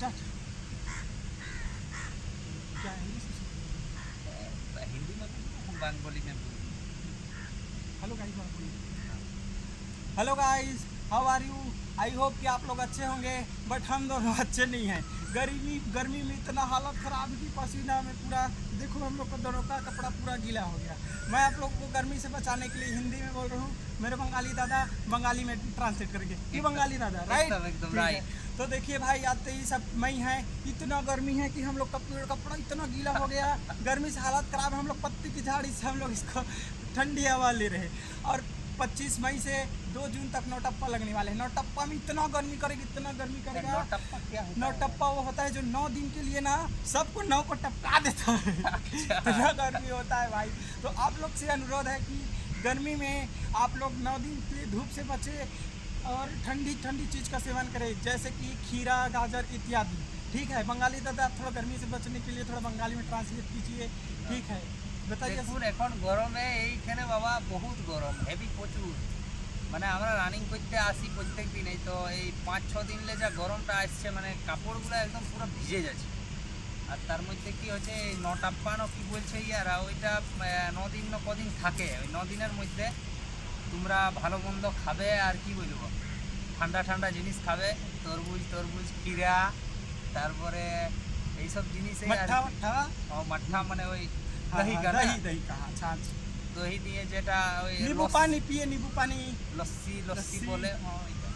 Start. क्या हिंदी से? हिंदी में हम बंगाली में hello guys, hello guys, how are you? I hope कि आप लोग अच्छे होंगे, बट हम दोनों अच्छे नहीं हैं। गर्मी में इतना हालत ख़राब है कि पसीना में पूरा, देखो हम लोग को दोनों का कपड़ा पूरा गीला हो गया। मैं आप लोग को गर्मी से बचाने के लिए हिंदी में बोल रहा हूँ, मेरे बंगाली दादा बंगाली में ट्रांसलेट करके। ये बंगाली दादा, राइट? एकदम राइट। तो देखिए भाई, आते ही सब मई है, इतना गर्मी है कि हम लोग कपड़ा इतना गीला हो गया, गर्मी से हालत ख़राब है। हम लोग पत्ती की झाड़ी से हम लोग इसको ठंडी हवा ले रहे हैं। और 25 मई से 2 जून तक नौटप्पा लगने वाले हैं। नौटप्पा में इतना गर्मी करेगी, इतना गर्मी करेगा। नौटप्पा क्या होता है? नौटप्पा वो होता है जो 9 दिन के लिए ना सबको 9 को टपका देता है। इतना गर्मी होता है भाई। तो आप लोग से अनुरोध है कि गर्मी में आप लोग 9 दिन के लिए धूप से बचे और ठंडी ठंडी चीज़ का सेवन करें, जैसे कि खीरा, गाजर इत्यादि। ठीक है बंगाली दादा, आप थोड़ा गर्मी से बचने के लिए थोड़ा बंगाली में ट्रांसलेट कीजिए। ठीक है, बताइए। দেখুন এখন গরমে এইখানে বাবা বহুত গরম, হেভি প্রচুর। মানে আমরা রানিং করতে আসি প্রত্যেক দিনেই, তো এই 5-6 দিনলে যা গরমটা আসছে, মানে কাপড়গুলো একদম পুরো ভিজে যাচ্ছে। আর তার মধ্যে কি হচ্ছে, এই নটাপ্পানো কি বলছে ইয়ারা, ওইটা 9 দিন না কদিন থাকে। ওই 9 দিনের মধ্যে তোমরা ভালো মন্দ খাবে, আর কি বলবো, ঠান্ডা ঠান্ডা জিনিস খাবে, তরমুজ ক্ষীরা, তারপরে এইসব জিনিসে मट्ठा वट्ठा, মাঠা মানে ওই हाँ, दही हाँ, का ना, दही का, हाँ, छाछ, दही দিয়ে যেটা ওই नींबू पानी पिए, नींबू पानी। লস্যি लस्सी। বলে, ওইটা।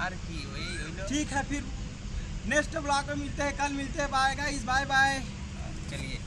আর কি ওই হইলো। ठीक है, फिर नेक्स्ट ब्लॉग में मिलते हैं, कल मिलते हैं। Bye guys, bye bye. चलिए।